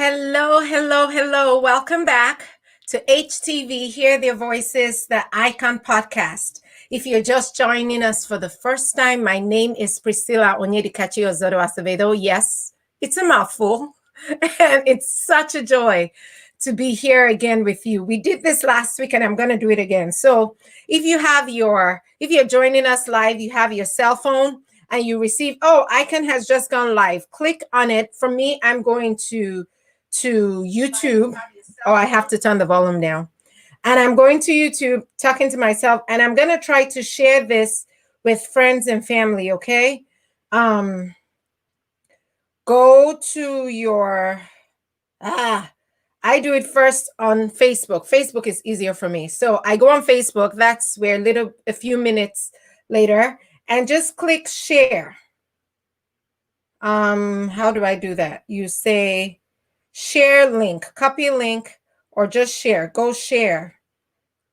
Hello, hello, hello. Welcome back to HTV Hear Their Voices, the ICON Podcast. If you're just joining us for the first time, my name is Priscilla Onyedikachi Ozodo Acevedo. Yes, it's a mouthful, and it's such a joy to be here again with you. We did this last week, and I'm going to do it again. So if you're joining us live, you have your cell phone, and you receive, ICON has just gone live. Click on it. For me, I'm going to YouTube. Oh, I have to turn the volume down. And I'm going to YouTube, talking to myself, and I'm going to try to share this with friends and family, okay? Go to your, I do it first on Facebook. Facebook is easier for me. So I go on Facebook. That's where a few minutes later, and just click share. How do I do that? You say share link, copy a link, or just share. Go share.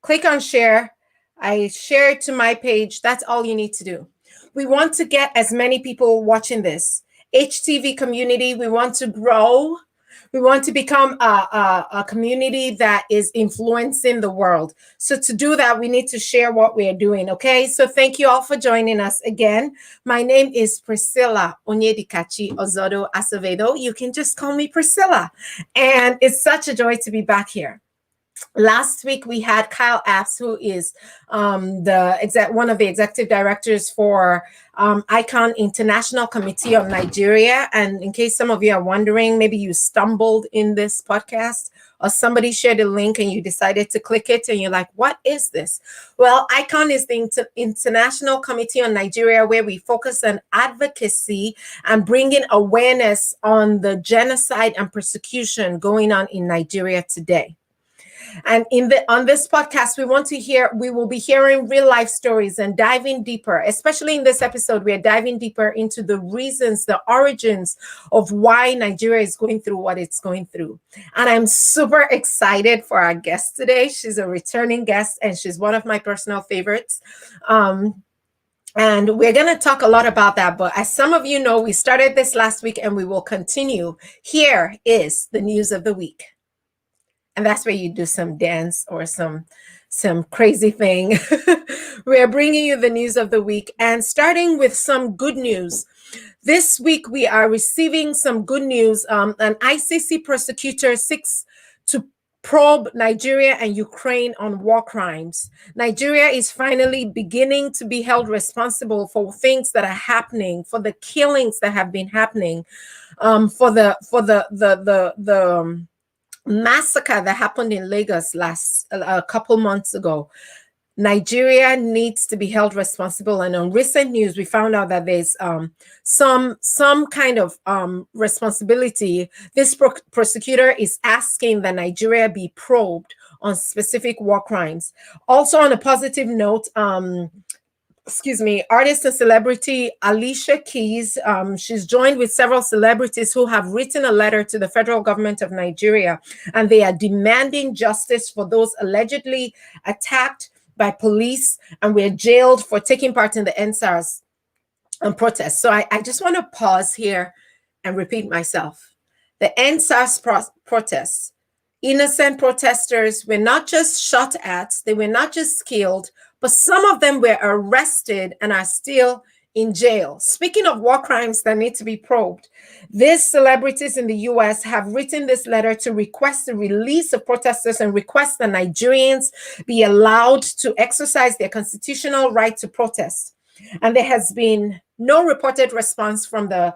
Click on share. I share it to my page. That's all you need to do. We want to get as many people watching this. HTV community, we want to grow. We want to become a community that is influencing the world. So to do that, we need to share what we are doing, okay? So thank you all for joining us again. My name is Priscilla Onyedikachi Ozodo Acevedo. You can just call me Priscilla. And it's such a joy to be back here. Last week, we had Kyle Apps, who is one of the executive directors for ICON International Committee of Nigeria. And in case some of you are wondering, maybe you stumbled in this podcast or somebody shared a link and you decided to click it and you're like, what is this? Well, ICON is the International Committee on Nigeria, where we focus on advocacy and bringing awareness on the genocide and persecution going on in Nigeria today. And on this podcast, we will be hearing real life stories and diving deeper, especially in this episode, we are diving deeper into the reasons, the origins of why Nigeria is going through what it's going through. And I'm super excited for our guest today. She's a returning guest and she's one of my personal favorites. And we're going to talk a lot about that. But as some of you know, we started this last week and we will continue. Here is the news of the week. And that's where you do some dance or some crazy thing. We're bringing you the news of the week and starting with some good news. This week, we are receiving some good news. An ICC prosecutor seeks to probe Nigeria and Ukraine on war crimes. Nigeria is finally beginning to be held responsible for things that are happening, for the killings that have been happening, for the massacre that happened in Lagos a couple months ago. Nigeria needs to be held responsible. And on recent news, we found out that there's some kind of responsibility. This prosecutor is asking that Nigeria be probed on specific war crimes. Also, on a positive note, artist and celebrity Alicia Keys. She's joined with several celebrities who have written a letter to the federal government of Nigeria, and they are demanding justice for those allegedly attacked by police and were jailed for taking part in the NSARS protests. So I just want to pause here and repeat myself. The NSARS protests, innocent protesters were not just shot at, they were not just killed, but some of them were arrested and are still in jail. Speaking of war crimes that need to be probed, these celebrities in the US have written this letter to request the release of protesters and request that Nigerians be allowed to exercise their constitutional right to protest. And there has been no reported response from the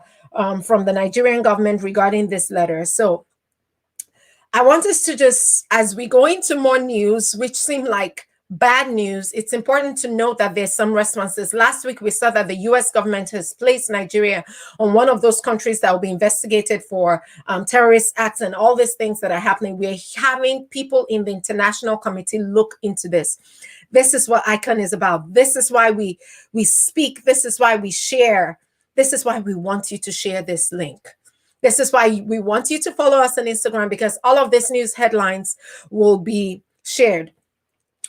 Nigerian government regarding this letter. So I want us to just, as we go into more news, which seem like bad news, it's important to note that there's some responses. Last week, we saw that the US government has placed Nigeria on one of those countries that will be investigated for terrorist acts and all these things that are happening. We're having people in the international committee look into this. This is what ICON is about. This is why we speak. This is why we share. This is why we want you to share this link. This is why we want you to follow us on Instagram, because all of these news headlines will be shared.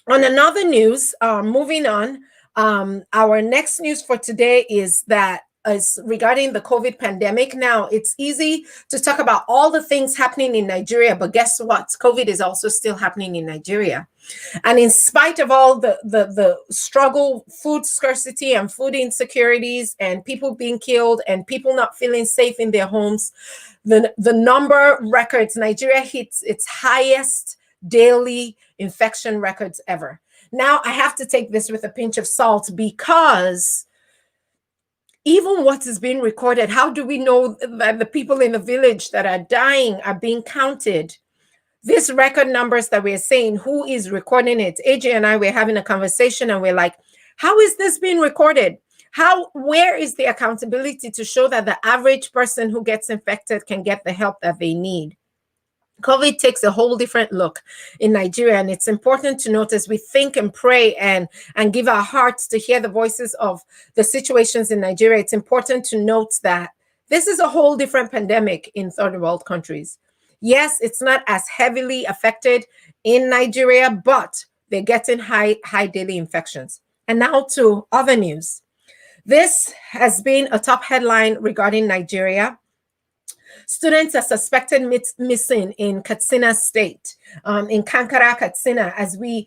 On another news, moving on, our next news for today is that is regarding the COVID pandemic. Now, it's easy to talk about all the things happening in Nigeria, but guess what? COVID is also still happening in Nigeria. And in spite of all the struggle, food scarcity and food insecurities and people being killed and people not feeling safe in their homes, the number records, Nigeria hits its highest daily infection records ever. Now, I have to take this with a pinch of salt, because even what is being recorded, how do we know that the people in the village that are dying are being counted? These record numbers that we're saying, who is recording it? AJ and I were having a conversation and we're like, how is this being recorded? Where is the accountability to show that the average person who gets infected can get the help that they need? COVID takes a whole different look in Nigeria, and it's important to note as we think and pray and give our hearts to hear the voices of the situations in Nigeria. It's important to note that this is a whole different pandemic in third world countries. Yes, it's not as heavily affected in Nigeria, but they're getting high daily infections. And now to other news. This has been a top headline regarding Nigeria. Students are suspected missing in Katsina State, in Kankara, Katsina, as we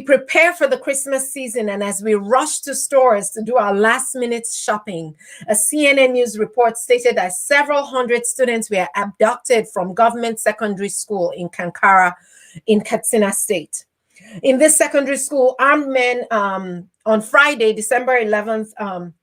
prepare for the Christmas season and as we rush to stores to do our last-minute shopping. A CNN News report stated that several hundred students were abducted from government secondary school in Kankara, in Katsina State. In this secondary school, armed men on Friday, December 11th,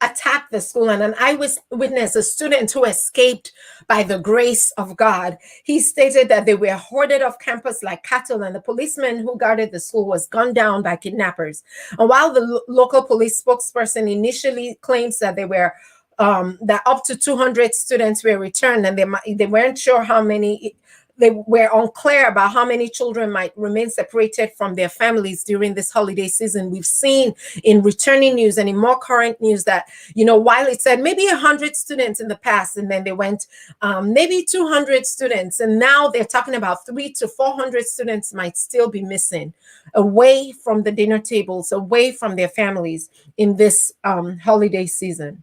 attacked the school, and an eyewitness, a student who escaped by the grace of God, he stated that they were hoarded off campus like cattle, and the policeman who guarded the school was gunned down by kidnappers. And while the local police spokesperson initially claims that that up to 200 students were returned, and they weren't sure how many. They were unclear about how many children might remain separated from their families during this holiday season. We've seen in returning news and in more current news that, while it said maybe 100 students in the past, and then they went maybe 200 students, and now they're talking about 300 to 400 students might still be missing, away from the dinner tables, away from their families in this holiday season.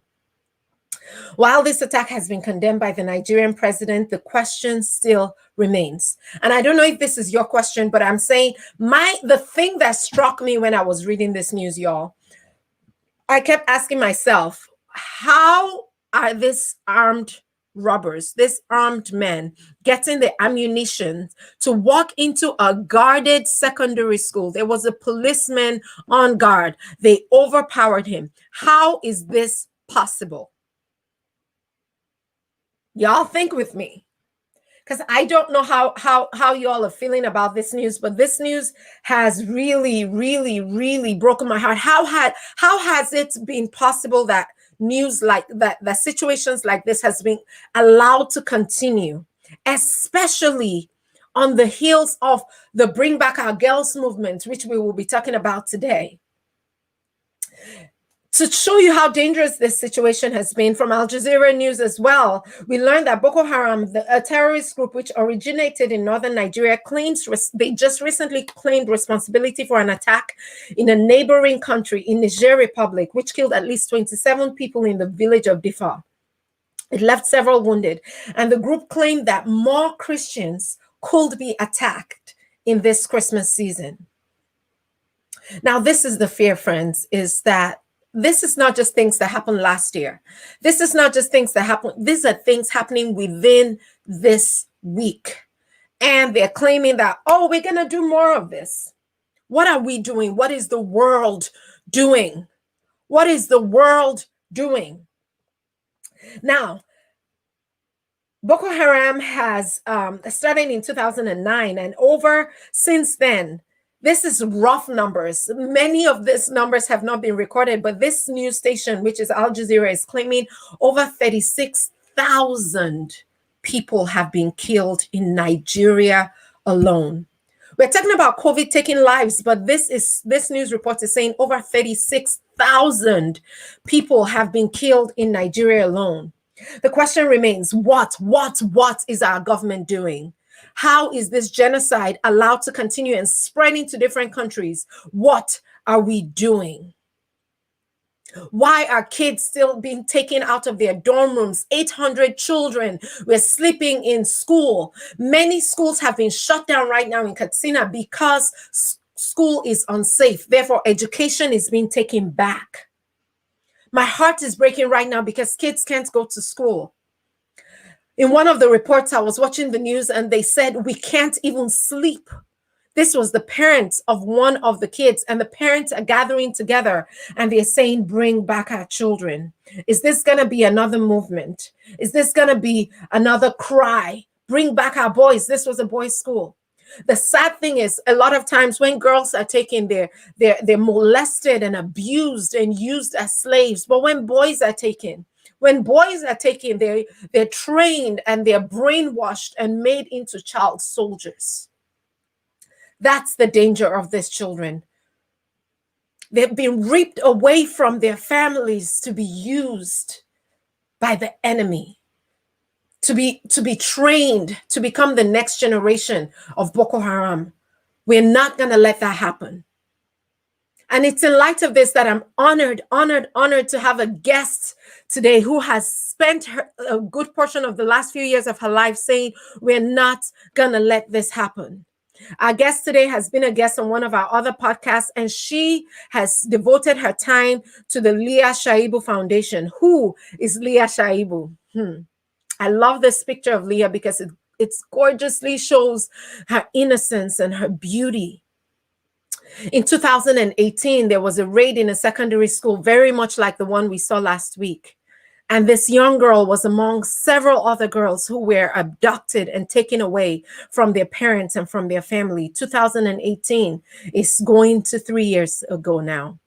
While this attack has been condemned by the Nigerian president, the question still remains. And I don't know if this is your question, but I'm saying the thing that struck me when I was reading this news, y'all, I kept asking myself, how are these armed robbers, these armed men, getting the ammunition to walk into a guarded secondary school? There was a policeman on guard. They overpowered him. How is this possible? Y'all think with me, because I don't know how y'all are feeling about this news, but this news has really, really, really broken my heart. How has it been possible that news like that situations like this has been allowed to continue, especially on the heels of the Bring Back Our Girls movement, which we will be talking about today? To show you how dangerous this situation has been, from Al Jazeera News as well, we learned that Boko Haram, a terrorist group which originated in northern Nigeria, they just recently claimed responsibility for an attack in a neighboring country, in Niger Republic, which killed at least 27 people in the village of Difa. It left several wounded, and the group claimed that more Christians could be attacked in this Christmas season. Now, this is the fear, friends, is that this is not just things that happened last year. This is not just things that happened. These are things happening within this week. And they're claiming that, we're going to do more of this. What are we doing? What is the world doing? What is the world doing? Now, Boko Haram has started in 2009, and since then, this is rough numbers. Many of these numbers have not been recorded, but this news station, which is Al Jazeera, is claiming over 36,000 people have been killed in Nigeria alone. We're talking about COVID taking lives, but this news report is saying over 36,000 people have been killed in Nigeria alone. The question remains, what is our government doing? How is this genocide allowed to continue and spreading to different countries? What are we doing? Why are kids still being taken out of their dorm rooms? 800 children were sleeping in school. Many schools have been shut down right now in Katsina because school is unsafe. Therefore, education is being taken back. My heart is breaking right now because kids can't go to school. In one of the reports, I was watching the news and they said we can't even sleep. This was the parents of one of the kids, and the parents are gathering together and they're saying, bring back our children. Is this going to be another movement? Is this going to be another cry? Bring back our boys. This was a boys' school. The sad thing is, a lot of times when girls are taken, they're molested and abused and used as slaves. But when boys are taken, they're trained and they're brainwashed and made into child soldiers. That's the danger of these children. They've been ripped away from their families to be used by the enemy, to be trained to become the next generation of Boko Haram. We're not going to let that happen. And it's in light of this that I'm honored to have a guest today who has spent a good portion of the last few years of her life saying, we're not going to let this happen. Our guest today has been a guest on one of our other podcasts, and she has devoted her time to the Leah Shaibu Foundation. Who is Leah Shaibu? I love this picture of Leah because it gorgeously shows her innocence and her beauty. In 2018, there was a raid in a secondary school, very much like the one we saw last week. And this young girl was among several other girls who were abducted and taken away from their parents and from their family. 2018 is going to 3 years ago now.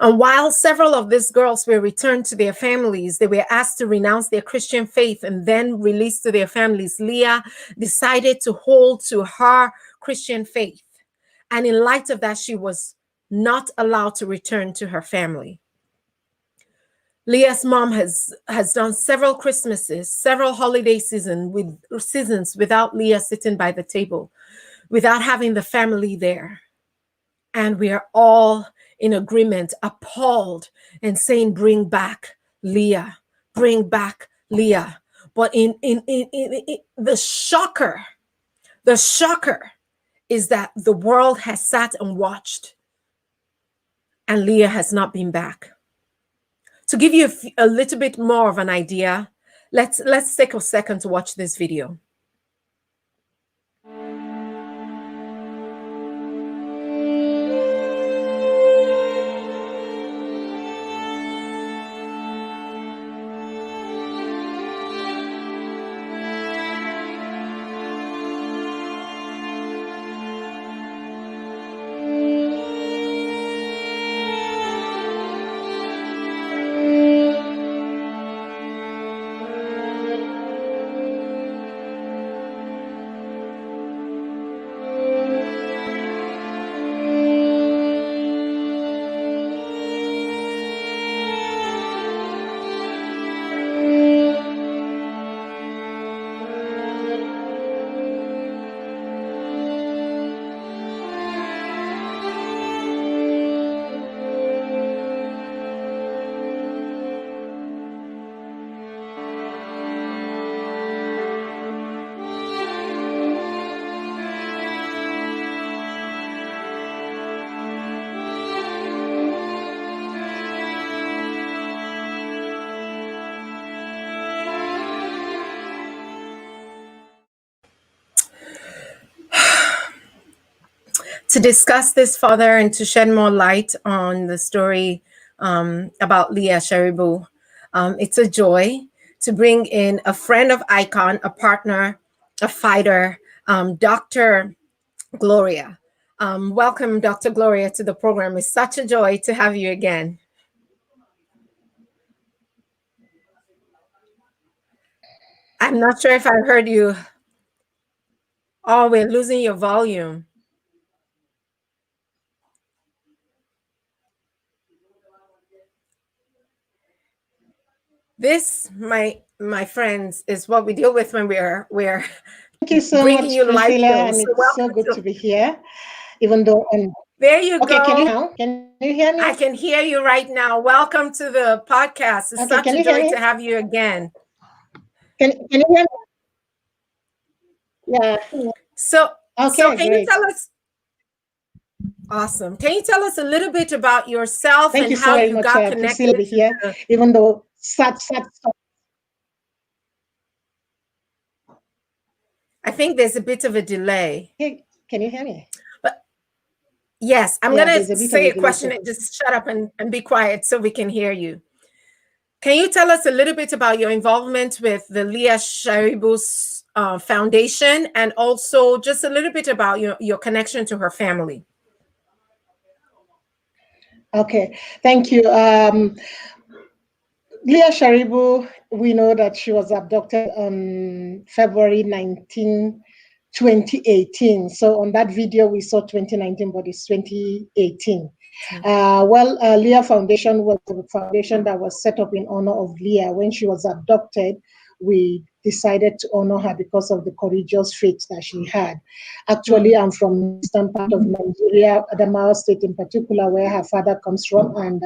And while several of these girls were returned to their families, they were asked to renounce their Christian faith and then released to their families. Leah decided to hold to her Christian faith. And in light of that, she was not allowed to return to her family. Leah's mom has done several Christmases, several holiday seasons without Leah sitting by the table, without having the family there. And we are all in agreement, appalled, and saying, bring back Leah, bring back Leah. But in the shocker is that the world has sat and watched, and Leah has not been back. To give you a little bit more of an idea, let's take a second to watch this video. To discuss this further and to shed more light on the story about Leah Sharibu, it's a joy to bring in a friend of ICON, a partner, a fighter, Dr. Gloria. Welcome, Dr. Gloria, to the program. It's such a joy to have you again. I'm not sure if I heard you. Oh, we're losing your volume. This, my friends, is what we deal with when we're Thank you so bringing much, you live Priscilla, shows. and So it's so good to be here, even though There you Okay, can you go. now? Can you hear me? I can hear you right now. Welcome to the podcast. It's Okay, such can a you hear joy me? to have you again. Can you hear me? Yeah. So, so Okay, can you great. tell us? Awesome. Can you tell us a little bit about yourself Thank and you so how very you much, got Priscilla, connected to be to here, the? even though sad stuff. I think there's a bit of a delay. Hey, can you hear me? But yes, I'm Yeah, going there's to a bit of say a a delay. question and just shut up and be quiet so we can hear you. Can you tell us a little bit about your involvement with the Leah Sharibu's foundation, and also just a little bit about your connection to her family? Okay, thank you. Leah Sharibu, we know that she was abducted on February 19, 2018. So on that video, we saw 2019, but it's 2018. Leah Foundation was a foundation that was set up in honor of Leah. When she was abducted, we decided to honor her because of the courageous faith that she had. Actually, I'm from the eastern part of Nigeria, Adamawa State in particular, where her father comes from, and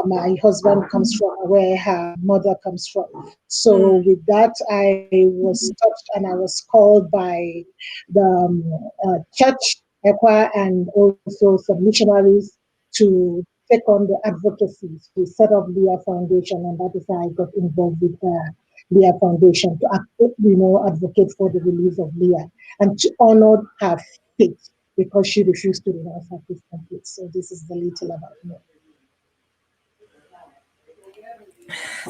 my husband comes from, where her mother comes from. So with that, I was touched and I was called by the church, EQUA, and also some missionaries to take on the advocacy. We set up Leah Foundation, and that is how I got involved with Leah Foundation to advocate for the release of Leah and to honor her faith because she refused to renounce her Christian faith. So this is the little about me.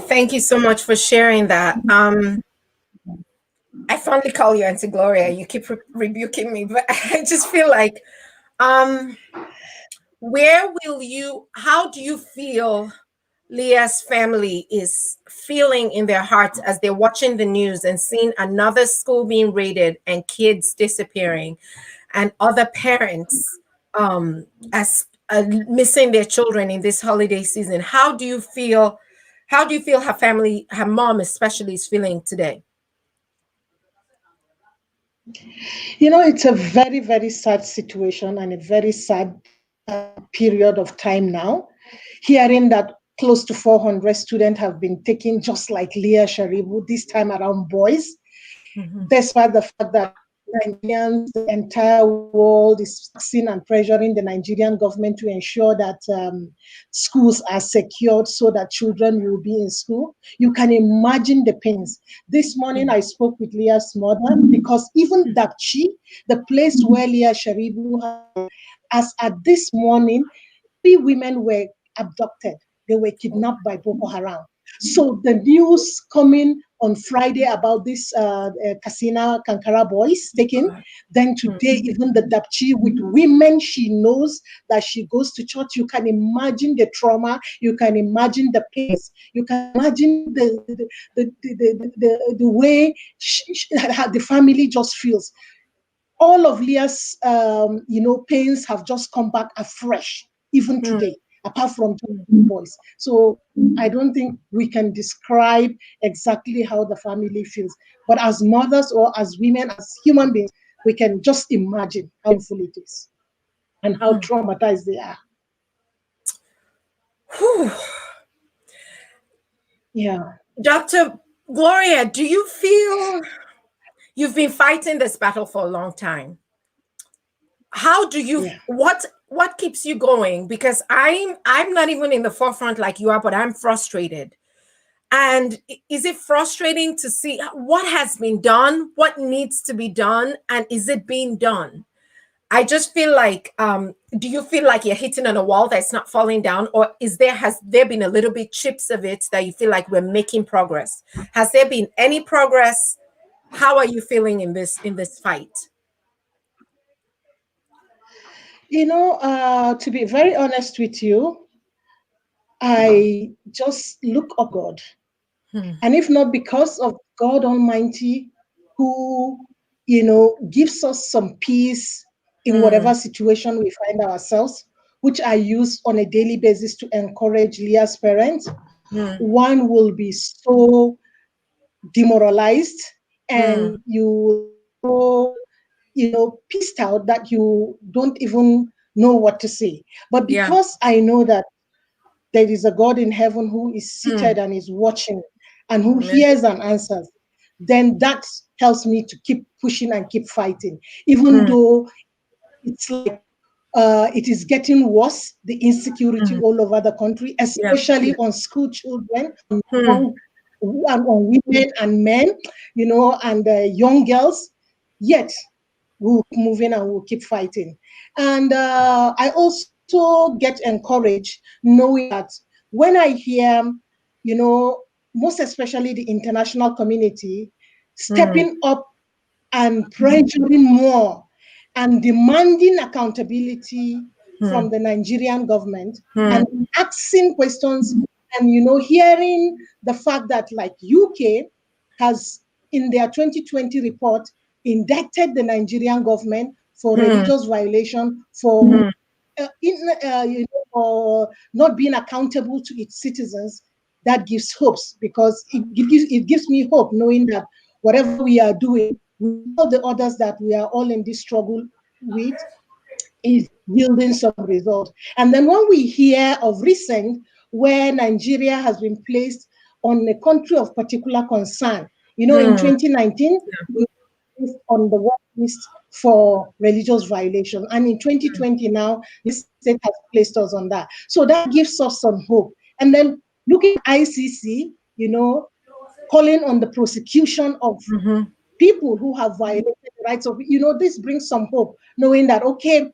Thank you so much for sharing that. I finally call you Auntie Gloria. You keep rebuking me, but I just feel like, um, how do you feel Leah's family is feeling in their hearts as they're watching the news and seeing another school being raided and kids disappearing and other parents as missing their children in this holiday season? How do you feel her family, her mom especially, is feeling today? It's a very, very sad situation and a very sad period of time now. Hearing that close to 400 students have been taken, just like Leah Sharibu, this time around boys, despite the fact that Nigerians, the entire world is taxing and pressuring the Nigerian government to ensure that schools are secured so that children will be in school. You can imagine the pains. This morning I spoke with Leah's mother because even Dapchi, the place where Leah Sharibu, as at this morning, 3 women were abducted. They were kidnapped by Boko Haram. So the news coming on Friday about this Kasina Kankara boys taken, then today even the Dapchi with women she knows that she goes to church. You can imagine the trauma. You can imagine the pains. You can imagine the way the family just feels. All of Leah's pains have just come back afresh even today, apart from the boys. So I don't think we can describe exactly how the family feels. But as mothers or as women, as human beings, we can just imagine how painful it is and how traumatized they are. Whew. Yeah. Dr. Gloria, do you feel you've been fighting this battle for a long time? How do you Yeah. what keeps you going? Because I'm not even in the forefront like you are, but I'm frustrated. And is it frustrating to see what has been done, what needs to be done, and is it being done? I just feel like, do you feel like you're hitting on a wall that's not falling down, or has there been a little bit chips of it that you feel like we're making progress? Has there been any progress? How are you feeling in this fight? To be very honest with you, I just look up God. And if not because of God Almighty, who, gives us some peace in whatever situation we find ourselves, which I use on a daily basis to encourage Leah's parents, one will be so demoralized and you will so, pissed out that you don't even know what to say. But Yeah. because I know that there is a God in heaven who is Mm. seated and is watching and who Amen. hears and answers, then that helps me to keep pushing and keep fighting, even Mm. though it's like it is getting worse, the insecurity Mm. all over the country, Yeah. especially on school children, on Mm. young, and on women and men, and young girls. Yet we'll keep moving and we'll keep fighting. And I also get encouraged knowing that when I hear, most especially the international community Mm. stepping up and pressuring more and demanding accountability Mm. from the Nigerian government Mm. and asking questions and hearing the fact that like UK has in their 2020 report indicted the Nigerian government for Mm. religious violation for Mm. for not being accountable to its citizens. That gives hopes because it gives me hope knowing that whatever we are doing with all the others that we are all in this struggle with is yielding some result. And then when we hear of recent where Nigeria has been placed on a country of particular concern, in Mm. 2019, we were placed on the watch list for religious violation. And in 2020 now, the state has placed us on that. So that gives us some hope. And then looking at ICC, calling on the prosecution of Mhm. people who have violated the rights of, this brings some hope, knowing that, okay,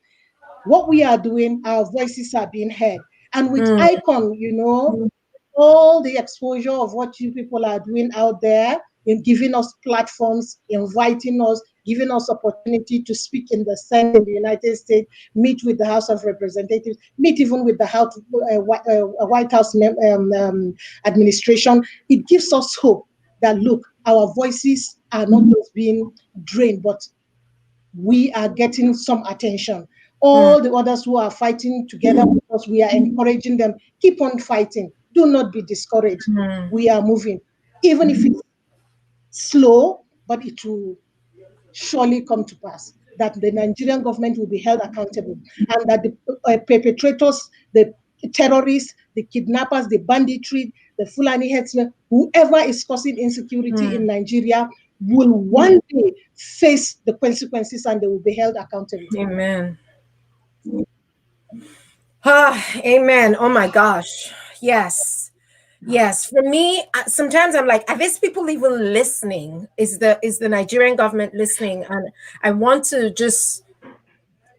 what we are doing, our voices are being heard. And with Mm. ICON, all the exposure of what you people are doing out there in giving us platforms, inviting us, giving us opportunity to speak in the Senate in the United States, meet with the House of Representatives, meet even with the White House administration. It gives us hope that, look, our voices are not just being drained, but we are getting some attention. Mm. All the others who are fighting together with us, we are encouraging them, keep on fighting. Do not be discouraged. Mm. We are moving. Even if it's slow, but it will surely come to pass that the Nigerian government will be held accountable and that the perpetrators, the terrorists, the kidnappers, the banditry, the Fulani headsmen, whoever is causing insecurity in Mm. Nigeria will one day face the consequences and they will be held accountable. Amen. Ah, amen. Oh my gosh. Yes. Yes. For me, sometimes I'm like, are these people even listening? Is the Nigerian government listening? And I want to just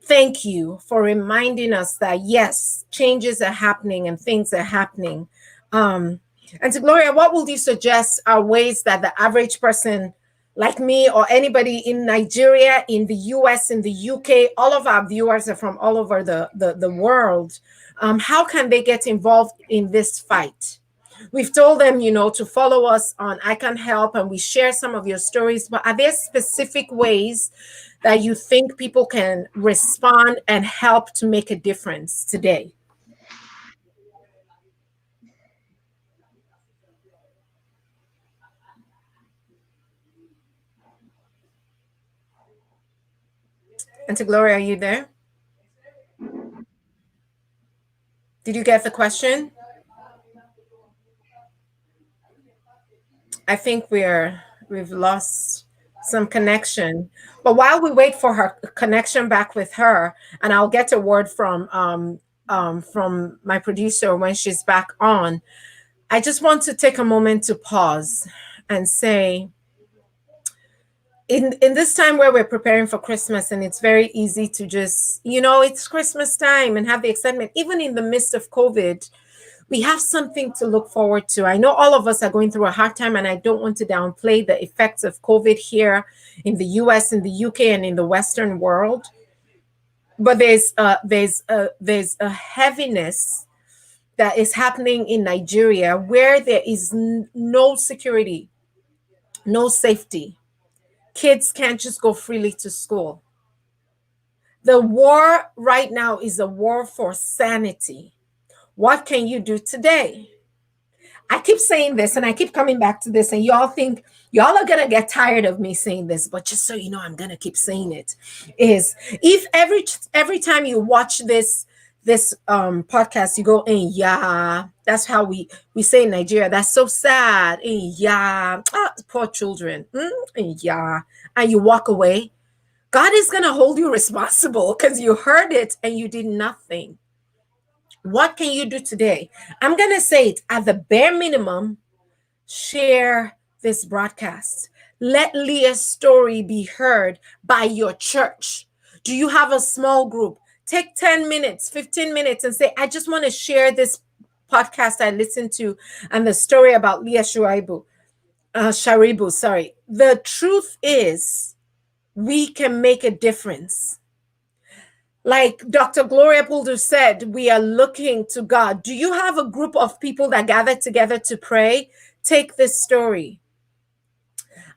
thank you for reminding us that yes, changes are happening and things are happening. Um, and to Gloria, what would you suggest are ways that the average person like me or anybody in Nigeria, in the US, in the UK, all of our viewers are from all over the world. How can they get involved in this fight? We've told them, to follow us on I Can Help, and we share some of your stories. But are there specific ways that you think people can respond and help to make a difference today? And to Gloria, are you there? Did you get the question? I think we've lost some connection. But while we wait for her connection back with her, and I'll get a word from my producer when she's back on, I just want to take a moment to pause and say, in this time where we're preparing for Christmas, and it's very easy to just, it's Christmas time and have the excitement, even in the midst of COVID, we have something to look forward to. I know all of us are going through a hard time, and I don't want to downplay the effects of COVID here in the US, in the UK, and in the Western world. But there's a heaviness that is happening in Nigeria where there is no security, no safety. Kids can't just go freely to school. The war right now is a war for sanity. What can you do today? I keep saying this and I keep coming back to this, and y'all think y'all are gonna get tired of me saying this, but just so you know, I'm gonna keep saying it. Is if every time you watch this podcast, you go, yeah, that's how we say in Nigeria. That's so sad. Yeah, poor children. Yeah, and you walk away. God is gonna hold you responsible because you heard it and you did nothing. What can you do today? I'm going to say it at the bare minimum, share this broadcast. Let Leah's story be heard by your church. Do you have a small group? Take 10 minutes, 15 minutes and say, I just want to share this podcast I listened to and the story about Leah Sharibu, sorry. The truth is, we can make a difference. Like Dr. Gloria Puldu said, we are looking to God. Do you have a group of people that gather together to pray? Take this story.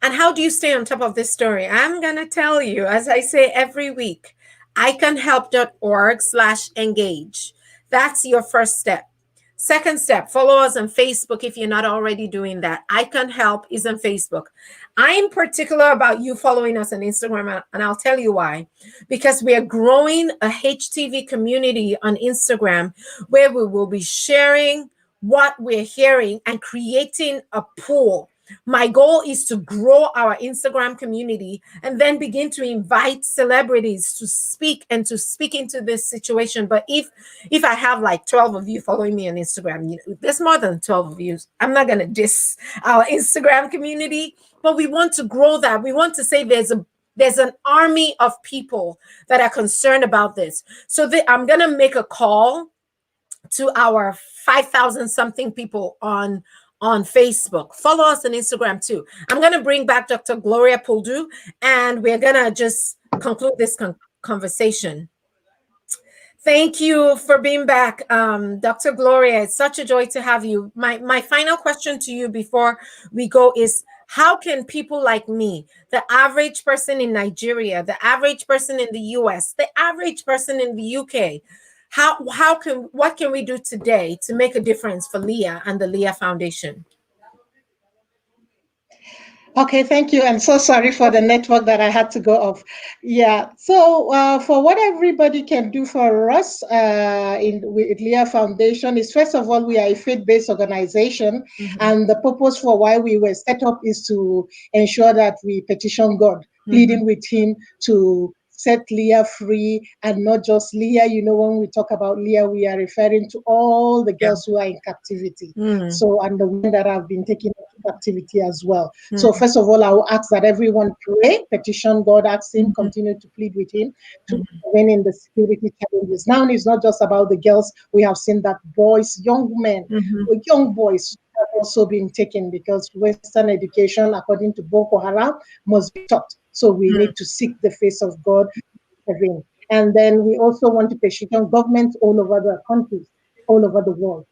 And how do you stay on top of this story? I'm going to tell you, as I say every week, iconhelp.org/engage. That's your first step. Second step, follow us on Facebook if you're not already doing that. Icon Help is on Facebook. I'm particular about you following us on Instagram, and I'll tell you why. Because we are growing a HTV community on Instagram where we will be sharing what we're hearing and creating a pool. My goal is to grow our Instagram community and then begin to invite celebrities to speak and to speak into this situation. But if I have like 12 of you following me on Instagram, there's more than 12 of you. I'm not going to diss our Instagram community, but we want to grow that. We want to say there's an army of people that are concerned about this. So I'm going to make a call to our 5,000 something people on Facebook. Follow us on Instagram too. I'm going to bring back Dr. Gloria Puldu, and we're going to just conclude this conversation. Thank you for being back, Dr. Gloria. It's such a joy to have you. My final question to you before we go is, how can people like me, the average person in Nigeria, the average person in the US, the average person in the UK, what can we do today to make a difference for Leah and the Leah Foundation? Okay, thank you. And so sorry for the network that I had to go off. Yeah, so for what everybody can do for us with Leah Foundation is, first of all, we are a faith-based organization. Mm-hmm. And the purpose for why we were set up is to ensure that we petition God, pleading with him to set Leah free, and not just Leah. When we talk about Leah, we are referring to all the girls who are in captivity. So, and the women that have been taken into captivity as well. So first of all, I will ask that everyone pray, petition God, ask him, continue to plead with him to win in the security challenges. Now it's not just about the girls. We have seen that boys, young men, young boys have also been taken, because Western education, according to Boko Haram, must be taught. So we need to seek the face of God. And then we also want to petition governments all over the countries, all over the world.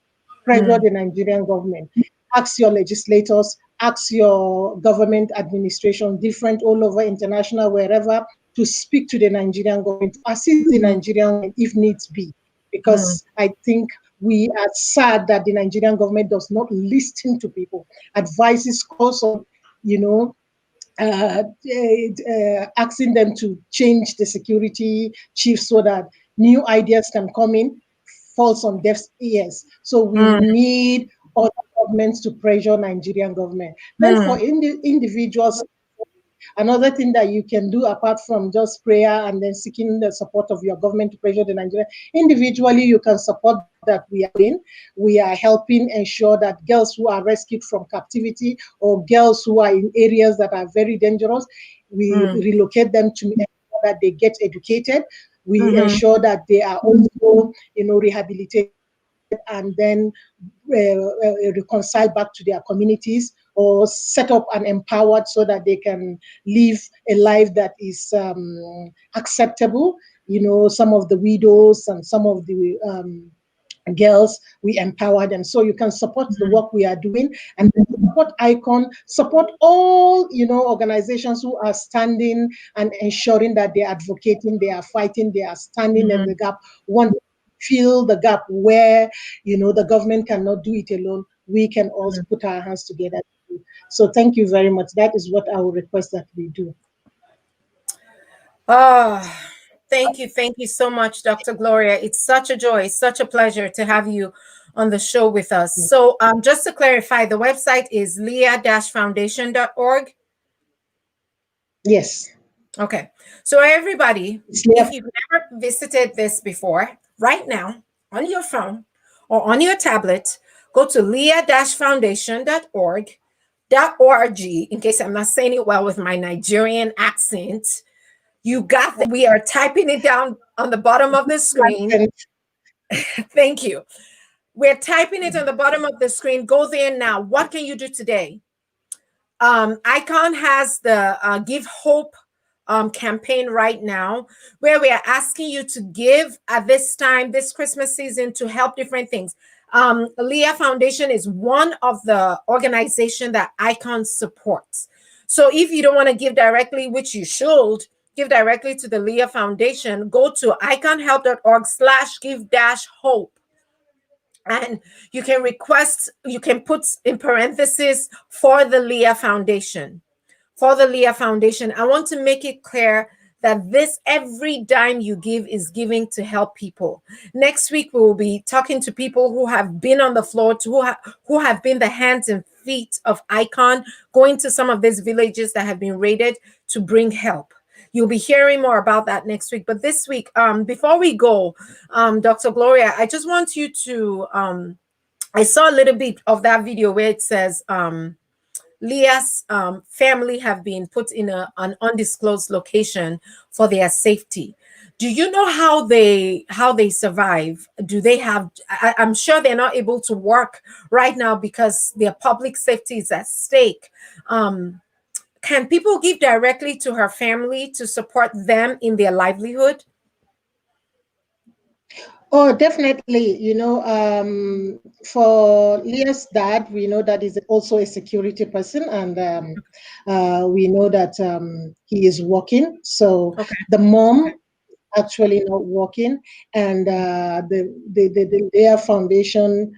Pressure the Nigerian government. Ask your legislators, ask your government administration, different all over, international, wherever, to speak to the Nigerian government, to assist the Nigerian government if needs be. Because I think we are sad that the Nigerian government does not listen to people. Advises, calls on, asking them to change the security chief so that new ideas can come in, falls on deaf ears. So we need other governments to pressure Nigerian government. Then for individuals, another thing that you can do apart from just prayer and then seeking the support of your government to pressure the Nigerian, individually you can support that we are in. We are helping ensure that girls who are rescued from captivity or girls who are in areas that are very dangerous, we relocate them to ensure that they get educated. We ensure that they are also, rehabilitated and then reconcile back to their communities, or set up and empowered so that they can live a life that is acceptable. Some of the widows and some of the girls, we empower them. So you can support the work we are doing, and support ICON, support all organizations who are standing and ensuring that they are advocating, they are fighting, they are standing in the gap, want to fill the gap where the government cannot do it alone. we can also put our hands together. So thank you very much. That is what I will request that we do. Oh, thank you so much, Dr. Gloria. It's such a joy, such a pleasure to have you on the show with us. So, just to clarify, the website is leah-foundation.org. Yes. Okay. So, everybody, if you've never visited this before, right now on your phone or on your tablet, go to leah-foundation.org. .org, in case I'm not saying it well with my Nigerian accent. You got that. We are typing it down on the bottom of the screen. Thank you. We're typing it on the bottom of the screen. Go there now. What can you do today? ICON has the Give Hope campaign right now, where we are asking you to give at this time, this Christmas season, to help different things. Leah Foundation is one of the organizations that ICON supports. So if you don't want to give directly, which you should, give directly to the Leah Foundation, go to iconhelp.org/give-hope. And you can request, you can put in parentheses for the Leah Foundation. For the Leah Foundation, I want to make it clear that this every dime you give is giving to help people. Next week, we will be talking to people who have been on the floor, who have been the hands and feet of ICON, going to some of these villages that have been raided to bring help. You'll be hearing more about that next week. But this week, before we go, Dr. Gloria, I just want you to, I saw a little bit of that video where it says, Leah's family have been put in an undisclosed location for their safety. Do you know how they survive? Do they have? I'm sure they're not able to work right now because their public safety is at stake. Can people give directly to her family to support them in their livelihood? Oh, definitely. For Leah's dad, we know that he's also a security person, and we know that he is working. So the mom actually not working, and the Leah Foundation,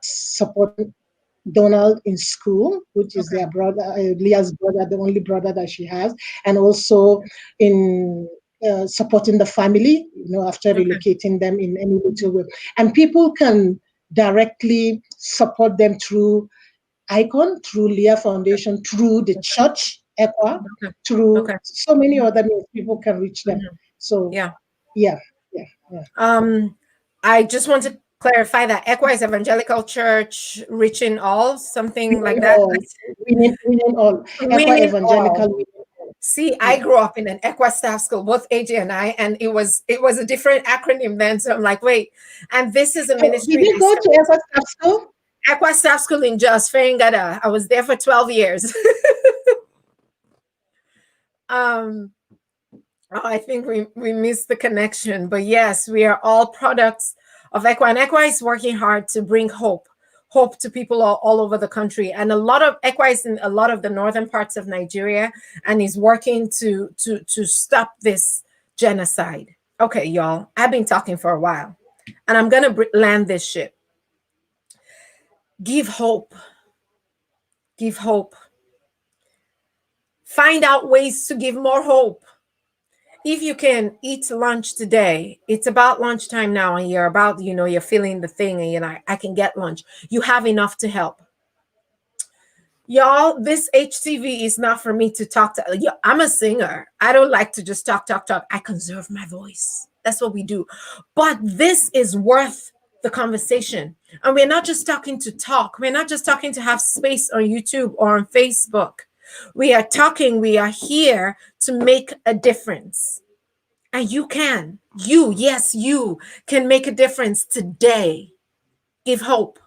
supporting Donald in school, which is their brother, Leah's brother, the only brother that she has, and also in supporting the family, after relocating them in any little way. And people can directly support them through ICON, through Leah Foundation, through the church, ECWA, through so many other means people can reach them. So, yeah. I just want to clarify that ECWA is Evangelical Church, reaching all, something like that. We need all. ECWA Evangelical. See, I grew up in an ECWA staff school, both AJ and I, and it was a different acronym then. So I'm like, wait, and this is a ministry. Did you go to ECWA staff school? ECWA staff school in Jos, Feringada. I was there for 12 years. I think we missed the connection, but yes, we are all products of ECWA, and ECWA is working hard to bring hope to people all over the country. And a lot of ECWA is in a lot of the northern parts of Nigeria, and is working to stop this genocide. Okay, y'all, I've been talking for a while, and I'm gonna land this ship. Give hope. Give hope. Find out ways to give more hope. If you can eat lunch today, it's about lunchtime now, and you're about, you're feeling the thing, and I can get lunch. You have enough to help. Y'all, this HTV is not for me to talk to. I'm a singer. I don't like to just talk. I conserve my voice. That's what we do. But this is worth the conversation. And we're not just talking to talk. We're not just talking to have space on YouTube or on Facebook. We are talking, we are here to make a difference. And you can make a difference today. Give hope.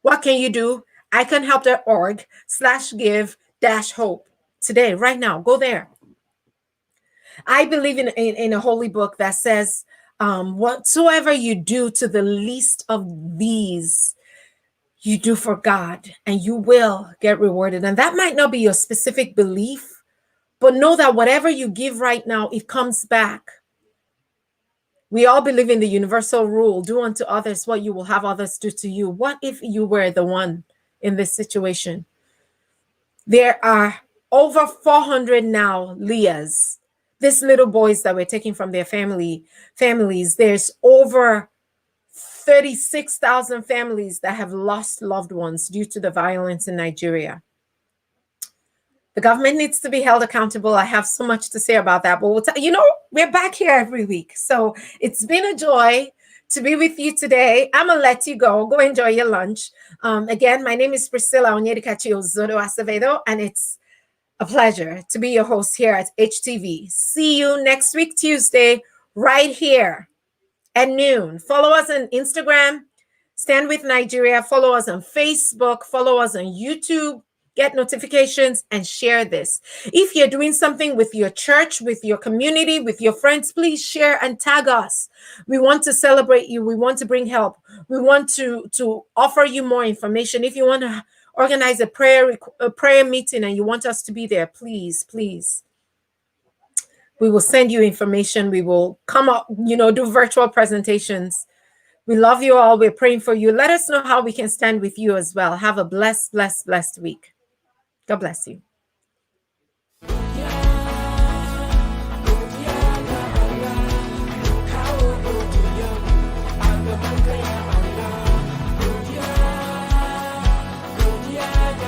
What can you do? iconhelp.org/give-hope today, right now. Go there. I believe in a holy book that says, whatsoever you do to the least of these, you do for God, and you will get rewarded. And that might not be your specific belief, but know that whatever you give right now, it comes back. We all believe in the universal rule, do unto others what you will have others do to you. What if you were the one in this situation? There are over 400 now Leahs, these little boys that we're taking from their families. There's over 36,000 families that have lost loved ones due to the violence in Nigeria. The government needs to be held accountable. I have so much to say about that, but we're back here every week. So it's been a joy to be with you today. I'm going to let you go. Go enjoy your lunch. Again, my name is Priscilla Onyedikachi Ozodo Acevedo, and it's a pleasure to be your host here at HTV. See you next week, Tuesday, right here at noon. Follow us on Instagram, Stand With Nigeria. Follow us on Facebook. Follow us on YouTube. Get notifications and share this. If you're doing something with your church, with your community, with your friends, please share and tag us. We want to celebrate you. We want to bring help. We want to offer you more information. If you want to organize a prayer meeting and you want us to be there, please. We will send you information. We will come up, do virtual presentations. We love you all. We're praying for you. Let us know how we can stand with you as well. Have a blessed week. God bless you.